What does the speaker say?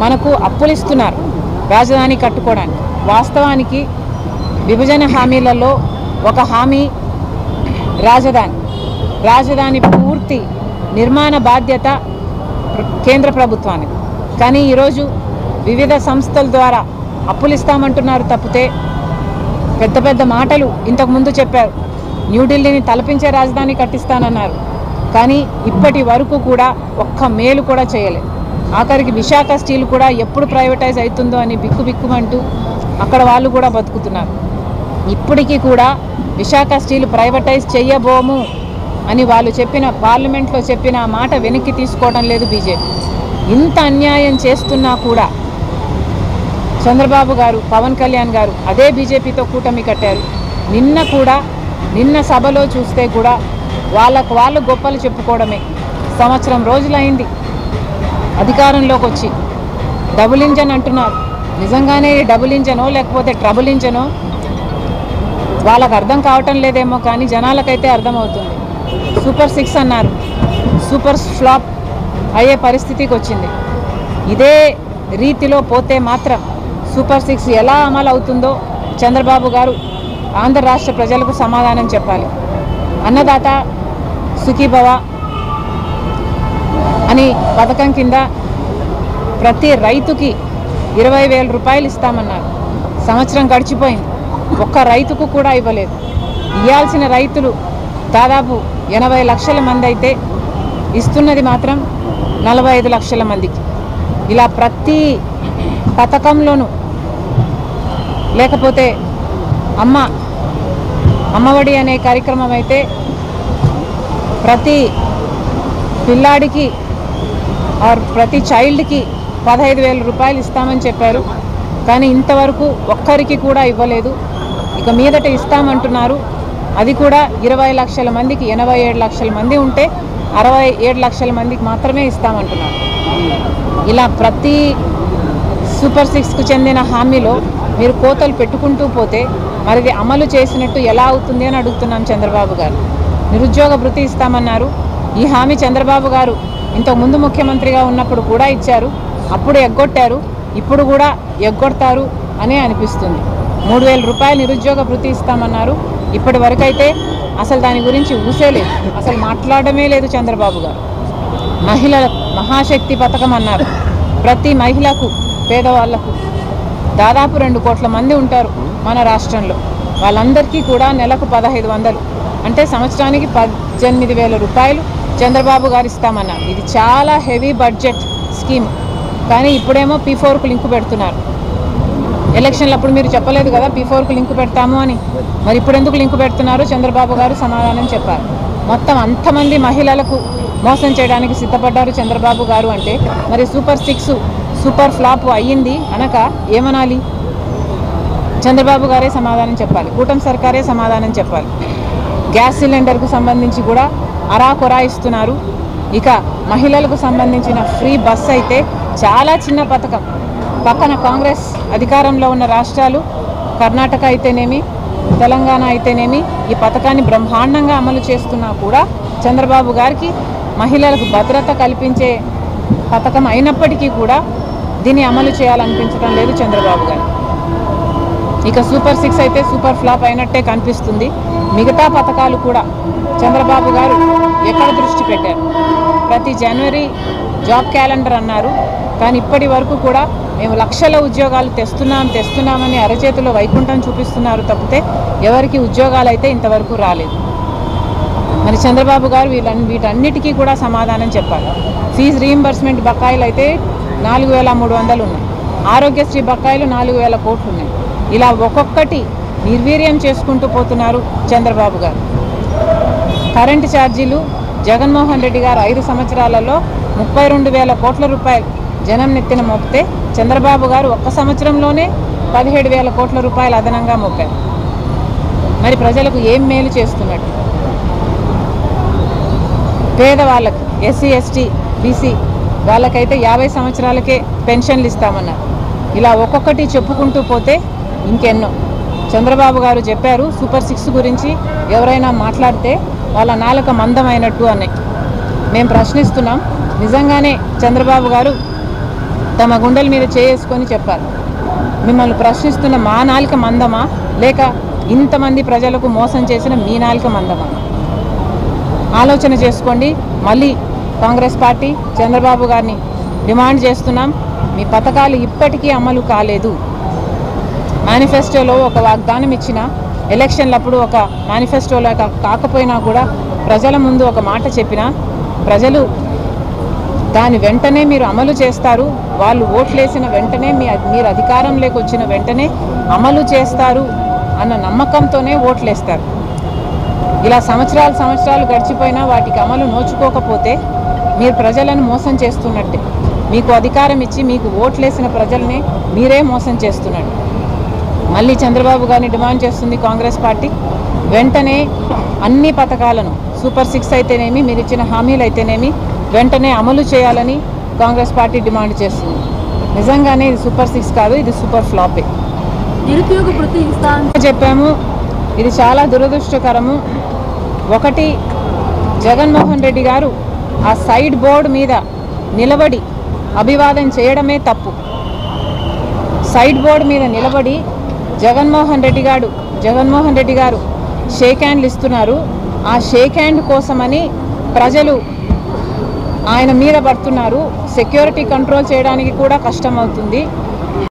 మనకు అప్పులు ఇస్తున్నారు రాజధాని కట్టుకోవడానికి. వాస్తవానికి విభజన హామీలలో ఒక హామీ రాజధాని పూర్తి నిర్మాణ బాధ్యత కేంద్ర ప్రభుత్వానికి. కానీ ఈరోజు వివిధ సంస్థల ద్వారా అప్పులు ఇస్తామంటున్నారు తప్పితే పెద్ద పెద్ద మాటలు ఇంతకుముందు చెప్పారు. న్యూఢిల్లీని తలపించే రాజధాని కట్టిస్తానన్నారు. కానీ ఇప్పటి వరకు కూడా ఒక్క మేలు కూడా చేయలేదు. ఆఖరికి విశాఖ స్టీల్ కూడా ఎప్పుడు ప్రైవేటైజ్ అవుతుందో అని బిక్కుమంటూ అక్కడ వాళ్ళు కూడా బతుకుతున్నారు. ఇప్పటికీ కూడా విశాఖ స్టీల్ ప్రైవేటైజ్ చేయబోము అని వాళ్ళు పార్లమెంట్లో చెప్పిన మాట వెనక్కి తీసుకోవడం లేదు బీజేపీ. ఇంత అన్యాయం చేస్తున్నా కూడా చంద్రబాబు గారు, పవన్ కళ్యాణ్ గారు అదే బీజేపీతో కూటమి కట్టారు. నిన్న సభలో చూస్తే కూడా వాళ్ళు గొప్పలు చెప్పుకోవడమే. సంవత్సరం రోజులైంది అధికారంలోకి వచ్చి. డబుల్ ఇంజన్ అంటున్నారు. నిజంగానే డబుల్ ఇంజనో లేకపోతే ట్రబుల్ ఇంజనో వాళ్ళకు అర్థం కావటం లేదేమో, కానీ జనాలకైతే అర్థమవుతుంది. సూపర్ 6 అన్నారు, సూపర్ ఫ్లాప్ అయ్యే పరిస్థితికి వచ్చింది. ఇదే రీతిలో పోతే మాత్రం సూపర్ 6 ఎలా అమలు అవుతుందో చంద్రబాబు గారు ఆంధ్ర రాష్ట్ర ప్రజలకు సమాధానం చెప్పాలి. అన్నదాత సుఖీభవ అని పథకం కింద ప్రతి రైతుకి 20,000 రూపాయలు ఇస్తామన్నారు. సంవత్సరం గడిచిపోయింది, ఒక్క రైతుకు కూడా ఇవ్వలేదు. ఇవ్వాల్సిన రైతులు దాదాపు 80 లక్షల మంది అయితే ఇస్తున్నది మాత్రం 45 లక్షల మందికి. ఇలా ప్రతి పథకంలోనూ, లేకపోతే అమ్మఒడి అనే కార్యక్రమం అయితే ప్రతి పిల్లాడికి ప్రతి చైల్డ్కి 15,000 రూపాయలు ఇస్తామని చెప్పారు. కానీ ఇంతవరకు ఒక్కరికి కూడా ఇవ్వలేదు. ఇక మీదట ఇస్తామంటున్నారు. అది కూడా 20 లక్షల మందికి. 87 లక్షల మంది ఉంటే 67 లక్షల మందికి మాత్రమే ఇస్తామంటున్నారు. ఇలా ప్రతి సూపర్ 6కు చెందిన హామీలో మీరు కోతలు పెట్టుకుంటూ పోతే మరిది అమలు చేసినట్టు ఎలా అవుతుంది అని అడుగుతున్నాం చంద్రబాబు గారు. నిరుద్యోగ భృతి ఇస్తామన్నారు. ఈ హామీ చంద్రబాబు గారు ఇంతకుముందు ముఖ్యమంత్రిగా ఉన్నప్పుడు కూడా ఇచ్చారు. అప్పుడు ఎగ్గొట్టారు, ఇప్పుడు కూడా ఎగ్గొడతారు అనే అనిపిస్తుంది. 3,000 రూపాయలు నిరుద్యోగ భృతి ఇస్తామన్నారు. ఇప్పటి వరకైతే అసలు దాని గురించి ఊసేలేదు, అసలు మాట్లాడమే లేదు చంద్రబాబు గారు. మహిళల మహాశక్తి పథకం అన్నారు. ప్రతి మహిళకు, పేదవాళ్లకు దాదాపు 2 కోట్ల మంది ఉంటారు మన రాష్ట్రంలో. వాళ్ళందరికీ కూడా నెలకు 1,500 అంటే సంవత్సరానికి 18,000 రూపాయలు చంద్రబాబు గారు ఇస్తామన్నారు. ఇది చాలా హెవీ బడ్జెట్ స్కీమ్. కానీ ఇప్పుడేమో P4కు లింకు పెడుతున్నారు. ఎలక్షన్లు అప్పుడు మీరు చెప్పలేదు కదా P4కు లింకు పెడతాము అని. మరి ఇప్పుడు ఎందుకు లింకు పెడుతున్నారు? చంద్రబాబు గారు సమాధానం చెప్పారు. మొత్తం అంతమంది మహిళలకు మోసం చేయడానికి సిద్ధపడ్డారు చంద్రబాబు గారు అంటే మరి సూపర్ 6 సూపర్ ఫ్లాప్ అయ్యింది అనక ఏమనాలి? చంద్రబాబు గారే సమాధానం చెప్పాలి, కూటమి సర్కారే సమాధానం చెప్పాలి. గ్యాస్ సిలిండర్కు సంబంధించి కూడా అరాకొరా ఇస్తున్నారు. ఇక మహిళలకు సంబంధించిన ఫ్రీ బస్ అయితే చాలా చిన్న పథకం. పక్కన కాంగ్రెస్ అధికారంలో ఉన్న రాష్ట్రాలు కర్ణాటక అయితేనేమి, తెలంగాణ అయితేనేమి ఈ పథకాన్ని బ్రహ్మాండంగా అమలు చేస్తున్నా కూడా చంద్రబాబు గారికి మహిళలకు భద్రత కల్పించే పథకం అయినప్పటికీ కూడా దీన్ని అమలు చేయాలనిపించడం లేదు చంద్రబాబు గారు. ఇక సూపర్ 6 అయితే సూపర్ ఫ్లాప్ అయినట్టే కనిపిస్తుంది. మిగతా పథకాలు కూడా చంద్రబాబు గారు ఎక్కడ దృష్టి పెట్టారు? ప్రతి జనవరి జాబ్ క్యాలెండర్ అన్నారు. కానీ ఇప్పటి వరకు కూడా మేము లక్షల ఉద్యోగాలు తెస్తున్నామని అరచేతిలో వైకుంఠం చూపిస్తున్నారు తప్పితే ఎవరికి ఉద్యోగాలు అయితే ఇంతవరకు రాలేదు. మరి చంద్రబాబు గారు వీటన్నిటికీ కూడా సమాధానం చెప్పాలి. ఫీజు రీయింబర్స్మెంట్ బకాయిలు అయితే 4,300 ఉన్నాయి. ఆరోగ్యశ్రీ బకాయిలు 4,000 కోట్లు ఉన్నాయి. ఇలా ఒక్కొక్కటి నిర్వీర్యం చేసుకుంటూ పోతున్నారు చంద్రబాబు గారు. కరెంటు ఛార్జీలు జగన్మోహన్ రెడ్డి గారు 5 సంవత్సరాలలో 32,000 కోట్ల రూపాయలు జనం నెత్తిన మోపితే చంద్రబాబు గారు ఒక్క సంవత్సరంలోనే 17,000 కోట్ల రూపాయలు అదనంగా మోపారు. మరి ప్రజలకు ఏం మేలు చేస్తున్నట్టు? పేదవాళ్ళకి, ఎస్సీ ఎస్టీ బీసీ వాళ్ళకైతే 50 సంవత్సరాలకే పెన్షన్లు ఇస్తామన్నారు. ఇలా ఒక్కొక్కటి చెప్పుకుంటూ పోతే ఇంకెన్నో. చంద్రబాబు గారు చెప్పారు సూపర్ 6 గురించి ఎవరైనా మాట్లాడితే వాళ్ళ నాలుక మందమైనట్టు అని. మేము ప్రశ్నిస్తున్నాం, నిజంగానే చంద్రబాబు గారు తమ గుండెల మీద చేసుకొని చెప్పాలి. మిమ్మల్ని ప్రశ్నిస్తున్న మా నాలుక మందమా, లేక ఇంతమంది ప్రజలకు మోసం చేసిన మీ నాలుక మందమా? ఆలోచన చేసుకోండి. మళ్ళీ కాంగ్రెస్ పార్టీ చంద్రబాబు గారిని డిమాండ్ చేస్తున్నాం, మీ పథకాలు ఇప్పటికీ అమలు కాలేదు. మేనిఫెస్టోలో ఒక వాగ్దానం ఇచ్చిన, ఎలక్షన్లప్పుడు ఒక మేనిఫెస్టోలో కాకపోయినా కూడా ప్రజల ముందు ఒక మాట చెప్పినా ప్రజలు దాని వెంటనే మీరు అమలు చేస్తారు, వాళ్ళు ఓట్లేసిన వెంటనే మీరు అధికారంలోకి వచ్చిన వెంటనే అమలు చేస్తారు అన్న నమ్మకంతోనే ఓట్లేస్తారు. ఇలా సంవత్సరాలు గడిచిపోయినా వాటికి అమలు నోచుకోకపోతే మీరు ప్రజలను మోసం చేస్తున్నట్టే. మీకు అధికారం ఇచ్చి మీకు ఓట్లేసిన ప్రజల్ని మీరే మోసం చేస్తున్నట్టు. మళ్ళీ చంద్రబాబు గారిని డిమాండ్ చేస్తుంది కాంగ్రెస్ పార్టీ, వెంటనే అన్ని పథకాలను సూపర్ 6 అయితేనేమి, మీరు ఇచ్చిన హామీలు అయితేనేమి వెంటనే అమలు చేయాలని కాంగ్రెస్ పార్టీ డిమాండ్ చేస్తుంది. నిజంగానే ఇది సూపర్ 6 కాదు, ఇది సూపర్ ఫ్లాపే. నిరుద్యోగ వృత్తి చెప్పాము, ఇది చాలా దురదృష్టకరము. ఒకటి, జగన్మోహన్ రెడ్డి గారు ఆ సైడ్ బోర్డు మీద నిలబడి అభివాదం చేయడమే తప్పు. సైడ్ బోర్డు మీద నిలబడి జగన్మోహన్ రెడ్డి గారు షేక్ హ్యాండ్లు ఇస్తున్నారు. ఆ షేక్ హ్యాండ్ కోసమని ప్రజలు ఆయన మీద పడుతున్నారు. సెక్యూరిటీ కంట్రోల్ చేయడానికి కూడా కష్టమవుతుంది.